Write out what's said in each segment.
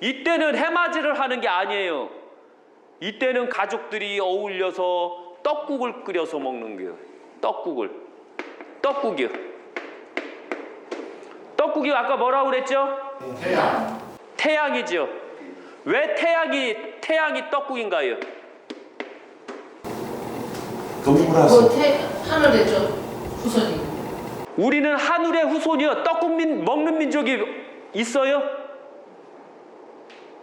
이때는 해맞이를 하는 게 아니에요. 이때는 가족들이 어울려서 떡국을 끓여서 먹는 거예요. 떡국이요. 떡국이 아까 뭐라고 그랬죠? 태양이죠. 왜 태양이 떡국인가요? 동물하수. 하늘의 후손이. 우리는 하늘의 후손이요. 떡국 먹는 민족이 있어요?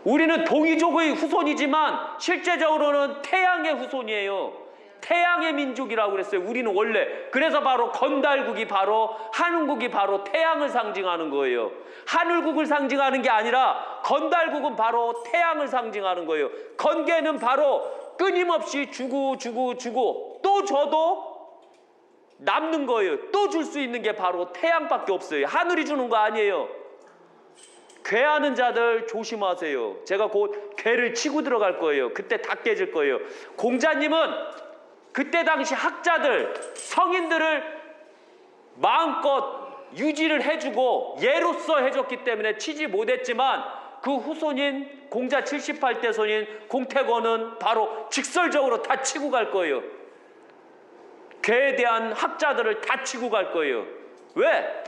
우리는 동이족의 후손이지만 실제적으로는 태양의 후손이에요. 태양의 민족이라고 그랬어요. 우리는 원래. 그래서 바로 건달국이 바로 한국이 바로 태양을 상징하는 거예요. 하늘국을 상징하는 게 아니라 건달국은 바로 태양을 상징하는 거예요. 건개는 바로 끊임없이 주고 또 줘도 남는 거예요. 또 줄 수 있는 게 바로 태양밖에 없어요. 하늘이 주는 거 아니에요. 괴하는 자들 조심하세요. 제가 곧 괴를 치고 들어갈 거예요. 그때 다 깨질 거예요. 공자님은 그때 당시 학자들, 성인들을 마음껏 유지를 해주고 예로서 해줬기 때문에 치지 못했지만 그 후손인 공자 78대 손인 공태권은 바로 직설적으로 다 치고 갈 거예요. 괴에 대한 학자들을 다 치고 갈 거예요. 왜?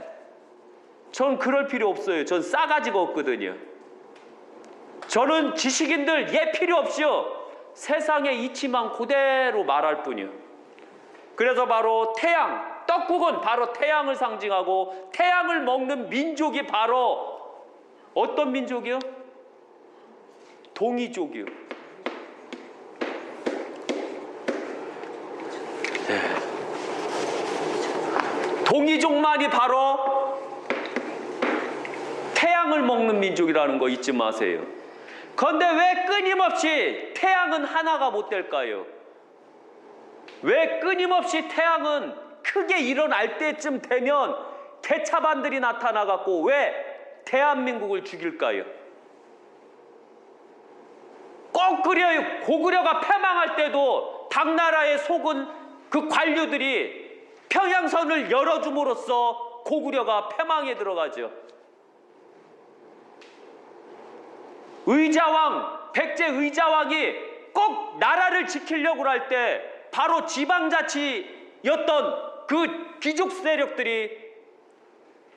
전 그럴 필요 없어요. 전 싸가지가 없거든요. 저는 지식인들 예 필요 없이요. 세상의 이치만 그대로 말할 뿐이요. 그래서 바로 태양, 떡국은 바로 태양을 상징하고 태양을 먹는 민족이 바로 어떤 민족이요? 동이족이요. 네. 동이족만이 바로 태양을 먹는 민족이라는 거 잊지 마세요. 그런데 왜 끊임없이 태양은 하나가 못 될까요? 왜 끊임없이 태양은 크게 일어날 때쯤 되면 개차반들이 나타나갖고 왜 대한민국을 죽일까요? 꼭 그래요. 고구려가 패망할 때도 당나라에 속은 그 관료들이 평양선을 열어줌으로써 고구려가 패망에 들어가죠. 의자왕, 백제 의자왕이 꼭 나라를 지키려고 할 때 바로 지방자치였던 그 귀족 세력들이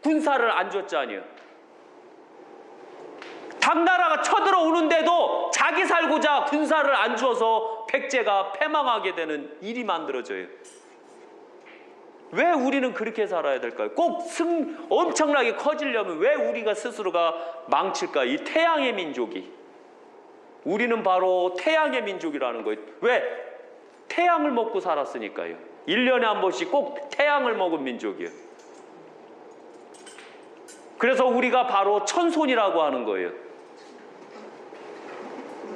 군사를 안 줬잖아요. 당나라가 쳐들어오는데도 자기 살고자 군사를 안 줘서 백제가 패망하게 되는 일이 만들어져요. 왜 우리는 그렇게 살아야 될까요? 꼭 엄청나게 커지려면 왜 우리가 스스로가 망칠까요? 이 태양의 민족이. 우리는 바로 태양의 민족이라는 거예요. 왜? 태양을 먹고 살았으니까요. 1년에 한 번씩 꼭 태양을 먹은 민족이에요. 그래서 우리가 바로 천손이라고 하는 거예요.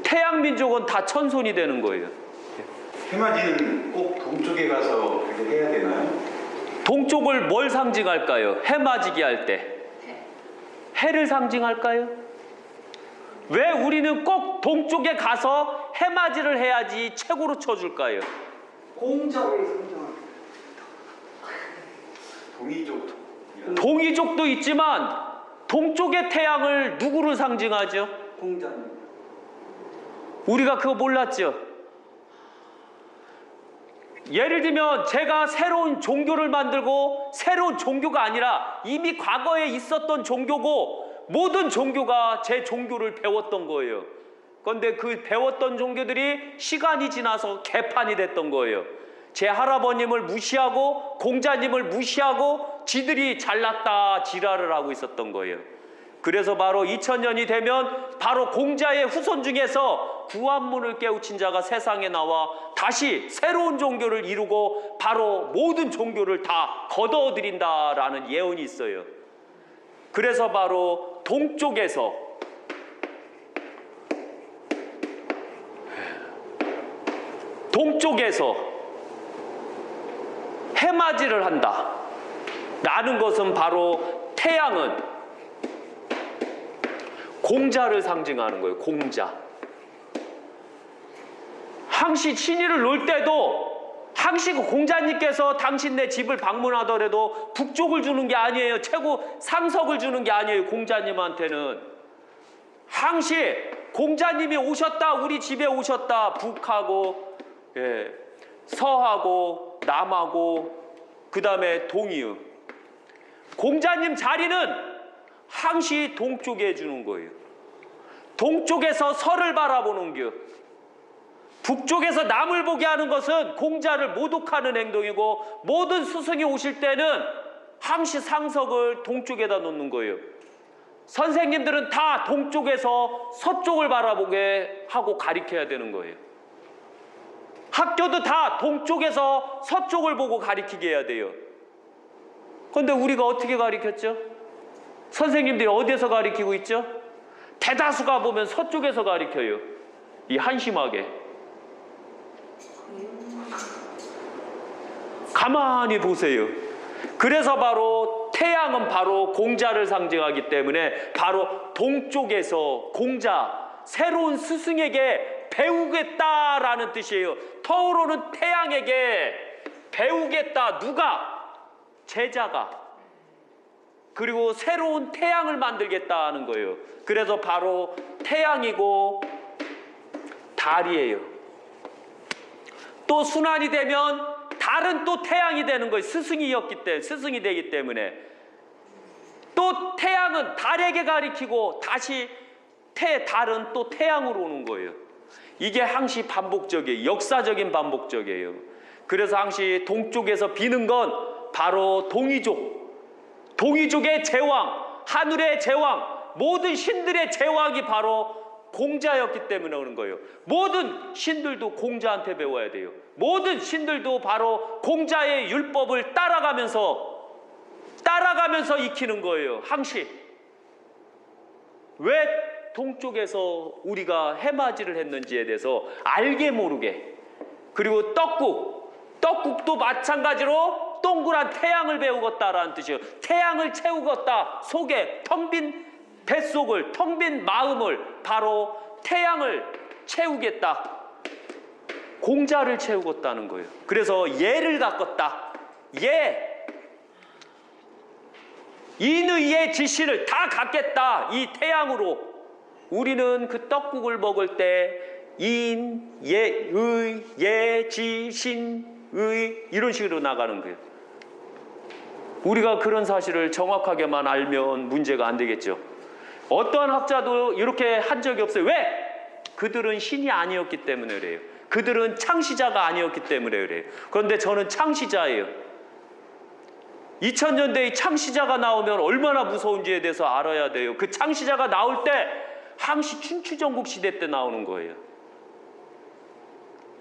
태양 민족은 다 천손이 되는 거예요. 해맞이는 꼭 동쪽에 가서 그렇게 해야 되나요? 동쪽을 뭘 상징할까요? 해 맞이기 할 때. 해를 상징할까요? 왜 우리는 꼭 동쪽에 가서 해 맞이를 해야지 최고로 쳐줄까요? 공자를 상징합니다. 동이족도 있지만 동쪽의 태양을 누구를 상징하죠? 공자님. 우리가 그거 몰랐죠? 예를 들면 제가 새로운 종교를 만들고 새로운 종교가 아니라 이미 과거에 있었던 종교고 모든 종교가 제 종교를 배웠던 거예요. 그런데 그 배웠던 종교들이 시간이 지나서 개판이 됐던 거예요. 제 할아버님을 무시하고 공자님을 무시하고 지들이 잘났다 지랄을 하고 있었던 거예요. 그래서 바로 2000년이 되면 바로 공자의 후손 중에서 구한문을 깨우친 자가 세상에 나와 다시 새로운 종교를 이루고 바로 모든 종교를 다 거둬들인다라는 예언이 있어요. 그래서 바로 동쪽에서 해맞이를 한다 라는 것은 바로 태양은 공자를 상징하는 거예요. 공자. 항시 친일을 놓을 때도 항시 공자님께서 당신네 집을 방문하더라도 북쪽을 주는 게 아니에요. 최고 상석을 주는 게 아니에요. 공자님한테는. 항시 공자님이 오셨다, 우리 집에 오셨다. 북하고 서하고 남하고 그 다음에 동이요. 공자님 자리는 항시 동쪽에 해주는 거예요. 동쪽에서 서를 바라보는 겨. 북쪽에서 남을 보게 하는 것은 공자를 모독하는 행동이고, 모든 스승이 오실 때는 항시 상석을 동쪽에다 놓는 거예요. 선생님들은 다 동쪽에서 서쪽을 바라보게 하고 가르쳐야 되는 거예요. 학교도 다 동쪽에서 서쪽을 보고 가르치게 해야 돼요. 그런데 우리가 어떻게 가르쳤죠? 선생님들이 어디에서 가르치고 있죠? 대다수가 보면 서쪽에서 가르쳐요. 이 한심하게. 가만히 보세요. 그래서 바로 태양은 바로 공자를 상징하기 때문에 바로 동쪽에서 공자, 새로운 스승에게 배우겠다라는 뜻이에요. 터오르는 태양에게 배우겠다. 누가? 제자가. 그리고 새로운 태양을 만들겠다는 거예요. 그래서 바로 태양이고 달이에요. 또 순환이 되면 달은 또 태양이 되는 거예요. 스승이었기 때문에, 스승이 되기 때문에. 또 태양은 달에게 가리키고 다시 달은 또 태양으로 오는 거예요. 이게 항시 반복적이에요. 역사적인 반복적이에요. 그래서 항시 동쪽에서 비는 건 바로 동이족. 동이족의 제왕, 하늘의 제왕, 모든 신들의 제왕이 바로 공자였기 때문에 오는 거예요. 모든 신들도 공자한테 배워야 돼요. 모든 신들도 바로 공자의 율법을 따라가면서 익히는 거예요. 항시. 왜 동쪽에서 우리가 해맞이를 했는지에 대해서 알게 모르게. 그리고 떡국도 마찬가지로 동그란 태양을 배우겠다라는 뜻이에요. 태양을 채우겠다. 속에 텅 빈 뱃속을, 텅 빈 마음을 바로 태양을 채우겠다. 공자를 채우겠다는 거예요. 그래서 예를 갖겠다. 인의의 지신을 다 갖겠다. 이 태양으로. 우리는 그 떡국을 먹을 때 인, 예, 의, 예, 지, 신, 의 이런 식으로 나가는 거예요. 우리가 그런 사실을 정확하게만 알면 문제가 안 되겠죠. 어떠한 학자도 이렇게 한 적이 없어요. 왜? 그들은 신이 아니었기 때문에 그래요. 그들은 창시자가 아니었기 때문에 그래요. 그런데 저는 창시자예요. 2000년대의 창시자가 나오면 얼마나 무서운지에 대해서 알아야 돼요. 그 창시자가 나올 때 항시 춘추전국 시대 때 나오는 거예요.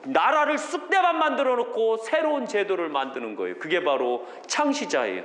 나라를 쑥대만 만들어 놓고 새로운 제도를 만드는 거예요. 그게 바로 창시자예요.